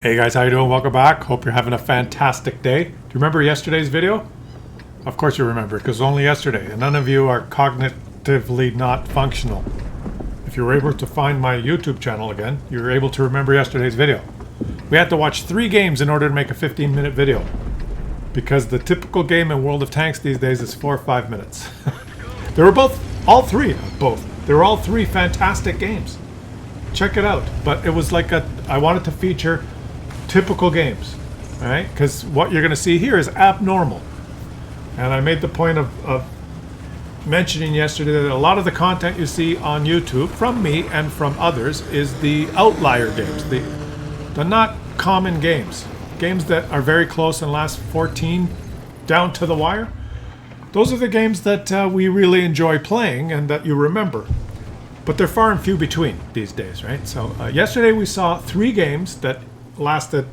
Hey guys, how you doing? Welcome back. Hope you're having a fantastic day. Do you remember yesterday's video? Of course you remember, because only yesterday, and none of you are cognitively not functional. If you were able to find my YouTube channel again, you were able to remember yesterday's video. We had to watch 3 games in order to make a 15-minute video, because the typical game in World of Tanks these days is 4 or 5 minutes. They were all three fantastic games. Check it out. But it was like I wanted to feature typical games, right? Because what you're going to see here is abnormal. And I made the point of mentioning yesterday that a lot of the content you see on YouTube from me and from others is the outlier games, the not common games that are very close and last 14 down to the wire. Those are the games that we really enjoy playing and that you remember. But they're far and few between these days, right? So yesterday we saw 3 games that lasted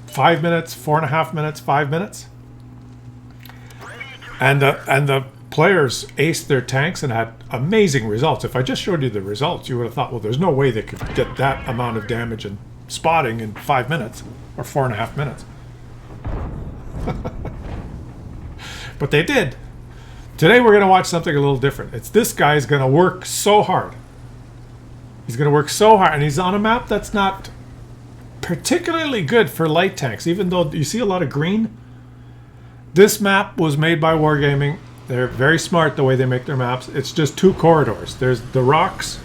5 minutes, 4.5 minutes, 5 minutes. And the players aced their tanks and had amazing results. If I just showed you the results, you would have thought, well, there's no way they could get that amount of damage and spotting in 5 minutes or 4.5 minutes. But they did. Today we're going to watch something a little different. It's this guy's going to work so hard. He's going to work so hard, and he's on a map that's not particularly good for light tanks, even though you see a lot of green. This map was made by Wargaming. They're very smart the way they make their maps. It's just 2 corridors. There's the rocks.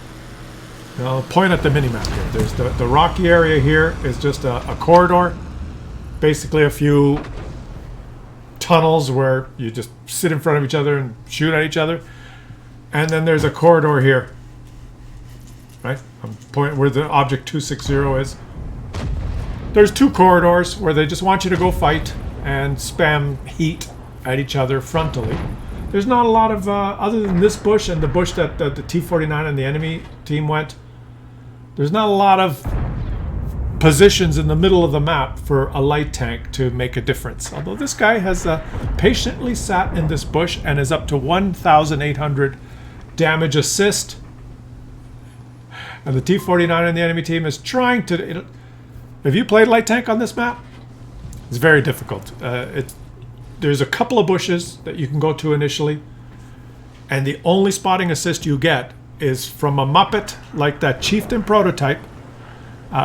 I'll point at the mini-map here. There's the rocky area here is just a corridor. Basically a few tunnels where you just sit in front of each other and shoot at each other. And then there's a corridor here. Right? I'm pointing where the object 260 is. There's 2 corridors where they just want you to go fight and spam heat at each other frontally. There's not a lot of, other than this bush and the bush that the T-49 and the enemy team went, there's not a lot of positions in the middle of the map for a light tank to make a difference. Although this guy has patiently sat in this bush and is up to 1,800 damage assist. And the T-49 and the enemy team is trying to... Have you played light tank on this map? It's very difficult. There's a couple of bushes that you can go to initially, and the only spotting assist you get is from a Muppet like that Chieftain prototype.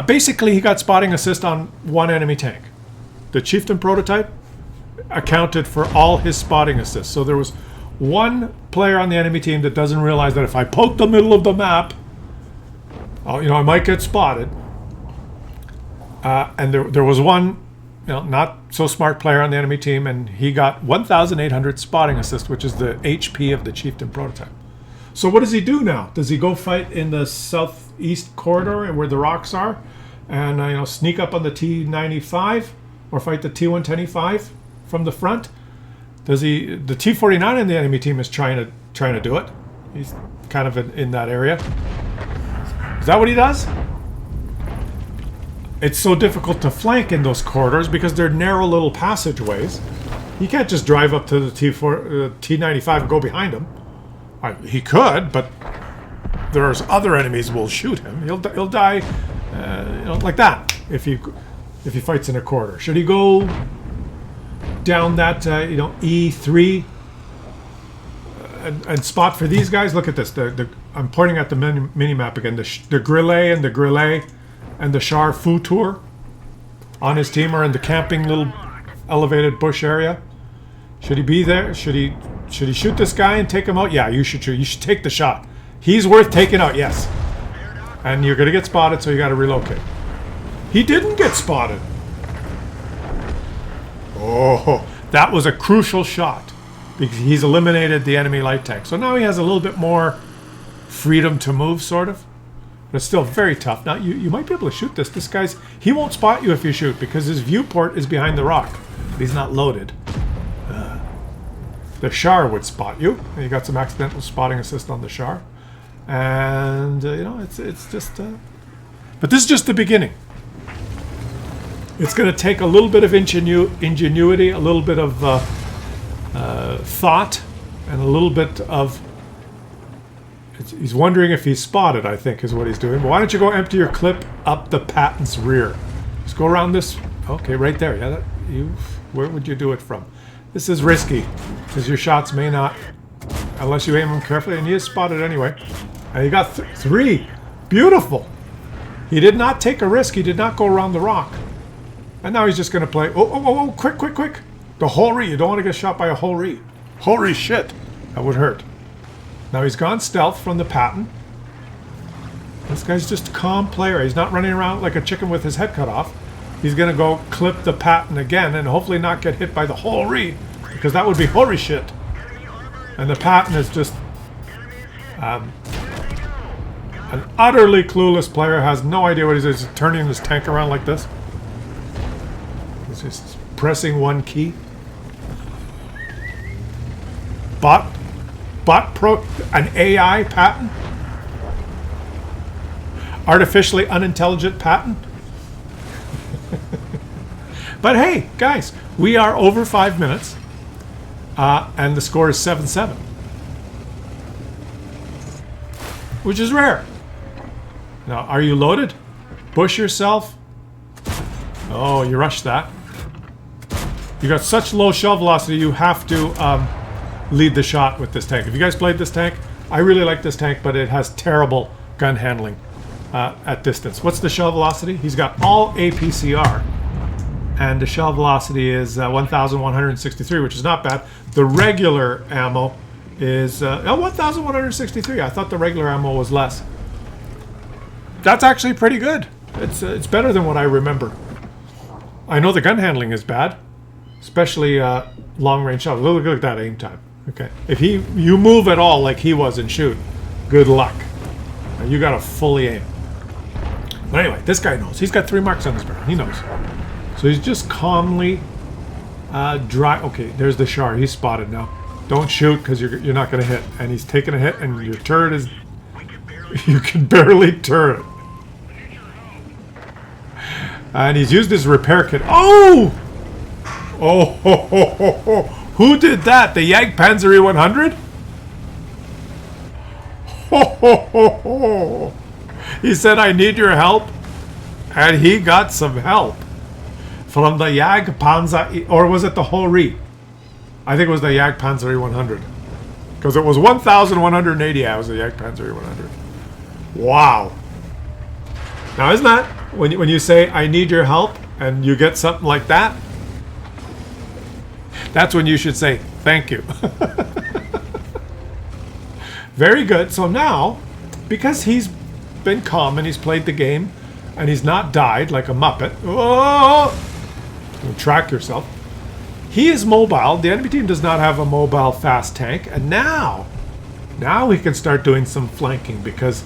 Basically, he got spotting assist on 1 enemy tank. The Chieftain prototype accounted for all his spotting assists. So there was 1 player on the enemy team that doesn't realize that if I poke the middle of the map, I might get spotted. And there was 1, not so smart player on the enemy team, and he got 1,800 spotting assist, which is the HP of the Chieftain prototype. So what does he do now? Does he go fight in the southeast corridor where the rocks are, and sneak up on the T-95 or fight the T-125 from the front? Does he? The T-49 in the enemy team is trying to do it. He's kind of in that area. Is that what he does? It's so difficult to flank in those corridors because they're narrow little passageways. He can't just drive up to the T-95 and go behind him. He could, but there's other enemies who will shoot him. He'll die, like that if he fights in a corridor. Should he go down that E3 and spot for these guys? Look at this. I'm pointing at the mini map again. The Grillet and the Char Foutour on his team are in the camping little elevated bush area. Should he be there? Should he shoot this guy and take him out? Yeah, you should shoot. You should take the shot. He's worth taking out, yes. And you're going to get spotted, so you got to relocate. He didn't get spotted. Oh, that was a crucial shot because he's eliminated the enemy light tank. So now he has a little bit more freedom to move, sort of. But it's still very tough. Now, you might be able to shoot this. This guy's... He won't spot you if you shoot because his viewport is behind the rock. But he's not loaded. The Char would spot you. You got some accidental spotting assist on the Char. And, it's just... But this is just the beginning. It's going to take a little bit of ingenuity, a little bit of thought, and a little bit of... He's wondering if he's spotted, I think, is what he's doing. But why don't you go empty your clip up the Patton's rear? Just go around this. Okay, right there. Yeah, where would you do it from? This is risky, because your shots may not, unless you aim them carefully, and he is spotted anyway. And he got 3. Beautiful. He did not take a risk. He did not go around the rock. And now he's just going to play. Oh, quick. The Hori. You don't want to get shot by a Hori. Holy shit. That would hurt. Now he's gone stealth from the pattern. This guy's just a calm player. He's not running around like a chicken with his head cut off. He's going to go clip the pattern again and hopefully not get hit by the Hori, because that would be Hori shit. And the pattern is just an utterly clueless player, has no idea what he's doing. He's turning his tank around like this. He's just pressing one key. An AI pattern? Artificially unintelligent pattern? But hey, guys, we are over 5 minutes, and the score is 7-7, which is rare. Now, are you loaded? Bush yourself. Oh, you rushed that. You got such low shell velocity, you have to lead the shot with this tank. If you guys played this tank, I really like this tank, but it has terrible gun handling at distance. What's the shell velocity? He's got all APCR. And the shell velocity is 1,163, which is not bad. The regular ammo is 1,163. I thought the regular ammo was less. That's actually pretty good. It's better than what I remember. I know the gun handling is bad, especially long-range shots. Look at that aim time. Okay, if you move at all like he was and shoot, good luck. You got to fully aim. But anyway, this guy knows. He's got 3 marks on his barrel. He knows. So he's just calmly okay, there's the shard. He's spotted now. Don't shoot, because you're not going to hit. And he's taking a hit, and your turret is... You can barely turn. And he's used his repair kit. Oh! Oh! Who did that? The Jagdpanzer 100? He said, I need your help. And he got some help. From the Jagdpanzer, or was it the Hori? I think it was the Jagdpanzer 100. Because it was 1,180 hours of the Jagdpanzer 100. Wow. Now isn't that, when you say, I need your help, and you get something like that, that's when you should say, thank you. Very good. So now, because he's been calm and he's played the game, and he's not died like a Muppet. Oh! Track yourself. He is mobile. The enemy team does not have a mobile fast tank, and now he can start doing some flanking, because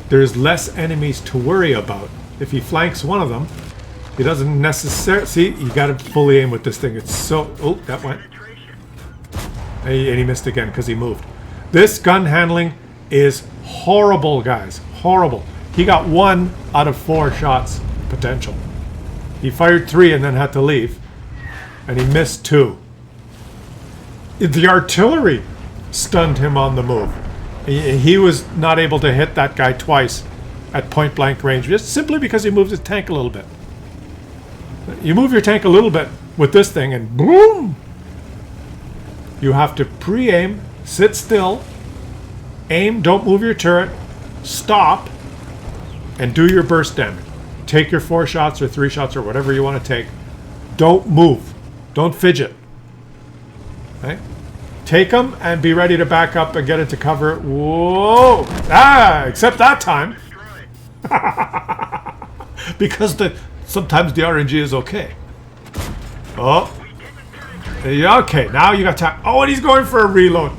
there's less enemies to worry about. If he flanks one of them, he doesn't necessarily... See, you got to fully aim with this thing. It's so... Oh, that went. And he missed again because he moved. This gun handling is horrible, guys. Horrible. He got 1 out of 4 shots potential. He fired 3 and then had to leave. And he missed 2. The artillery stunned him on the move. He was not able to hit that guy twice at point blank range, just simply because he moved his tank a little bit. You move your tank a little bit with this thing and boom! You have to pre-aim, sit still, aim, don't move your turret, stop, and do your burst damage. Take your 4 shots or 3 shots or whatever you want to take. Don't move. Don't fidget. Okay? Take them and be ready to back up and get into cover. Whoa! Except that time. Because sometimes the RNG is okay. Oh. Okay, now you got time. Oh, and he's going for a reload.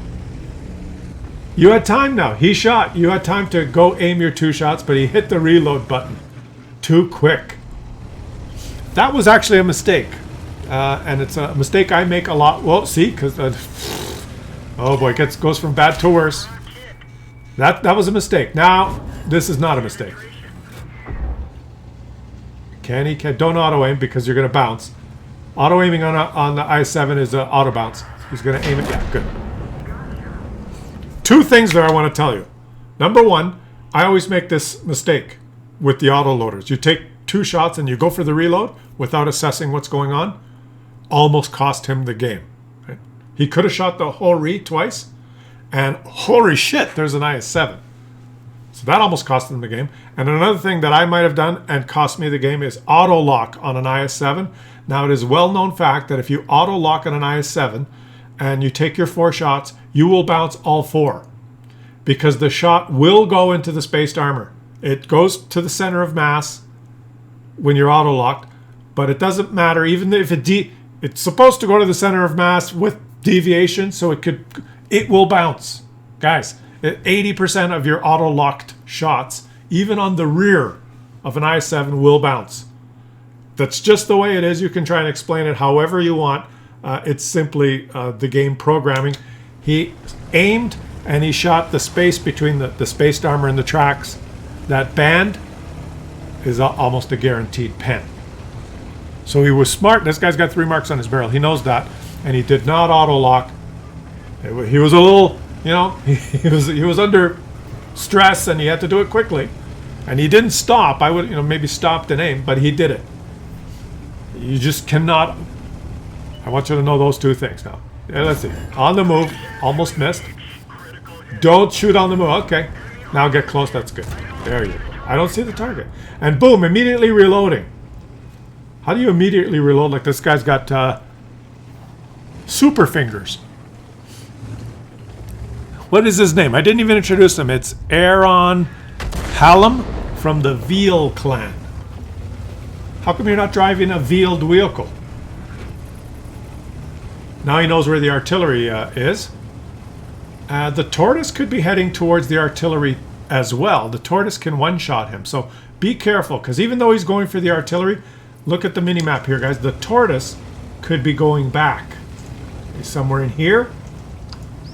You had time now. He shot. You had time to go aim your 2 shots, but he hit the reload button too quick. That was actually a mistake. And it's a mistake I make a lot. Well, see, because... oh boy, it goes from bad to worse. That was a mistake. Now, this is not a mistake. Don't auto-aim because you're going to bounce. Auto-aiming on the I-7 is an auto-bounce. He's going to aim it. Yeah, good. 2 things there I want to tell you. Number 1, I always make this mistake with the auto-loaders. You take 2 shots and you go for the reload without assessing what's going on, almost cost him the game. Right? He could have shot the Hori twice, and holy shit, there's an IS-7. So that almost cost him the game. And another thing that I might have done and cost me the game is auto lock on an IS-7. Now, it is well-known fact that if you auto lock on an IS-7 and you take your 4 shots, you will bounce all 4, because the shot will go into the spaced armor. It goes to the center of mass when you're auto locked, but it doesn't matter. Even if it's supposed to go to the center of mass with deviation, so it will bounce, guys. 80% of your auto locked shots, even on the rear of an IS-7, will bounce. That's just the way it is. You can try and explain it however you want. It's simply the game programming. He aimed and he shot the space between the spaced armor and the tracks. That band is almost a guaranteed pen. So he was smart. This guy's got 3 marks on his barrel. He knows that, and he did not auto lock. He was a little, he was under stress, and he had to do it quickly, and he didn't stop. I would, maybe stopped and aim, but he did it. You just cannot. I want you to know those 2 things now. Yeah, let's see. On the move, almost missed. Don't shoot on the move. Okay, now get close. That's good. There you go. I don't see the target, and boom! Immediately reloading. How do you immediately reload? Like this guy's got super fingers. What is his name? I didn't even introduce him. It's Aaron Hallam from the Veal clan. How come you're not driving a veiled vehicle? Now he knows where the artillery is. The tortoise could be heading towards the artillery as well. The tortoise can one-shot him. So be careful, because even though he's going for the artillery, look at the mini-map here, guys. The tortoise could be going back. He's somewhere in here.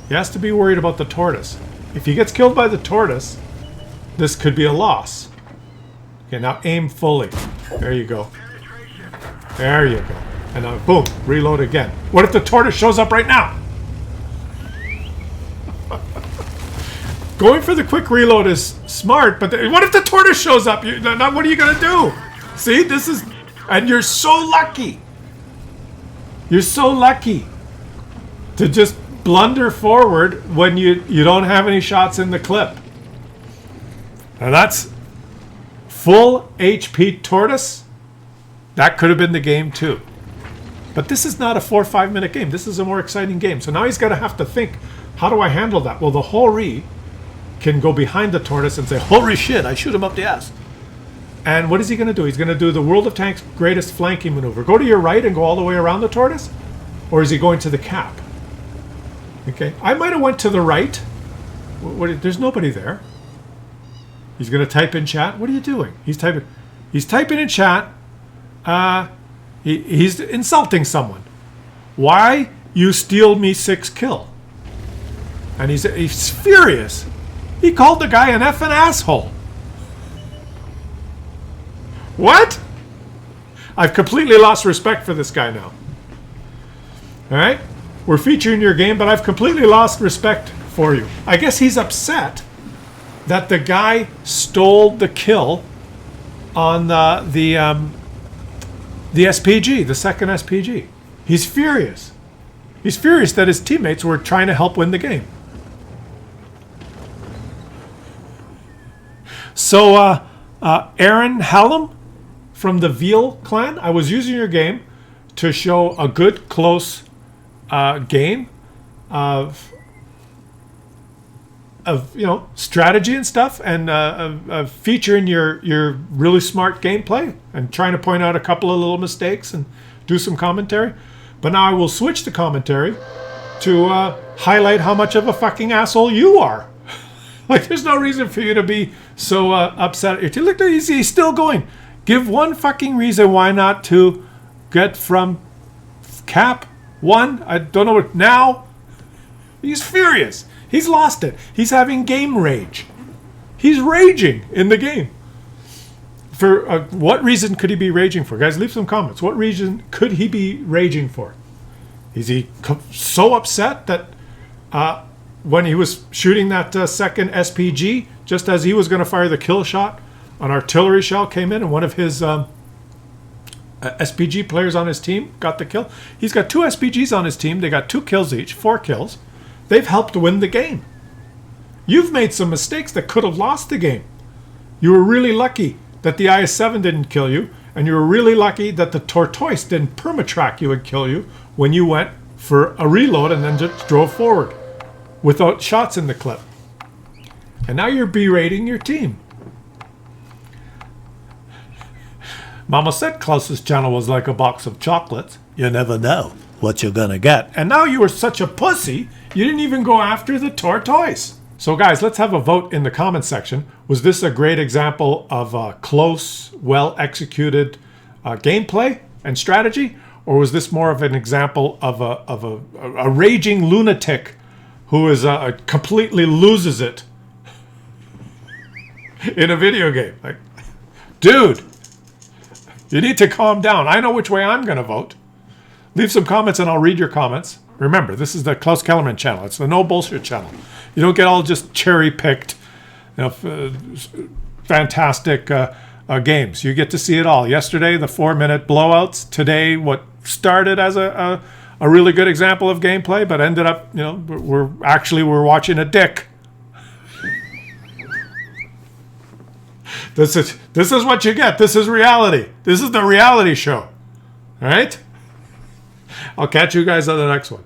He has to be worried about the tortoise. If he gets killed by the tortoise, this could be a loss. Okay, now aim fully. There you go. There you go. And now, boom, reload again. What if the tortoise shows up right now? Going for the quick reload is smart, but what if the tortoise shows up? What are you going to do? See, this is... And you're so lucky. You're so lucky to just blunder forward when you don't have any shots in the clip. And that's full HP tortoise. That could have been the game too. But this is not a 4 or 5 minute game. This is a more exciting game. So now he's going to have to think, how do I handle that? Well, the Hori can go behind the tortoise and say, holy shit, I shoot him up the ass. And what is he going to do? He's going to do the World of Tanks' greatest flanking maneuver. Go to your right and go all the way around the tortoise? Or is he going to the cap? Okay, I might have went to the right. There's nobody there. He's going to type in chat. What are you doing? He's typing in chat. He's insulting someone. Why you steal me 6 kill? And he's furious. He called the guy an effing asshole. What? I've completely lost respect for this guy now. Alright? We're featuring your game, but I've completely lost respect for you. I guess he's upset that the guy stole the kill on the SPG, the second SPG. He's furious. He's furious that his teammates were trying to help win the game. So, Aaron Hallam from the Veal clan, I was using your game to show a good close game of strategy and stuff, and featuring your really smart gameplay and trying to point out a couple of little mistakes and do some commentary. But now I will switch the commentary to highlight how much of a fucking asshole you are. Like, there's no reason for you to be so upset. Look, he's still going. Give one fucking reason why not to get from cap 1. I don't know what now. He's furious. He's lost it. He's having game rage. He's raging in the game. For what reason could he be raging for? Guys, leave some comments. What reason could he be raging for? Is he so upset that when he was shooting that second SPG, just as he was going to fire the kill shot An artillery shell came in, and one of his SPG players on his team got the kill. He's got 2 SPGs on his team. They got 2 kills each, 4 kills. They've helped win the game. You've made some mistakes that could have lost the game. You were really lucky that the IS-7 didn't kill you, and you were really lucky that the Tortoise didn't permatrack you and kill you when you went for a reload and then just drove forward without shots in the clip. And now you're berating your team. Mama said Klaus's channel was like a box of chocolates. You never know what you're gonna get. And now you were such a pussy, you didn't even go after the Tortoise. So guys, let's have a vote in the comment section. Was this a great example of a close, well-executed gameplay and strategy? Or was this more of an example of a raging lunatic who is completely loses it in a video game? Like, dude, you need to calm down. I know which way I'm going to vote. Leave some comments and I'll read your comments. Remember, this is the Klaus Kellerman channel. It's the no bullshit channel. You don't get all just cherry-picked, fantastic games. You get to see it all. Yesterday, the 4-minute blowouts. Today, what started as a really good example of gameplay, but ended up, we're watching a dick. This is what you get. This is reality. This is the reality show. All right? I'll catch you guys on the next one.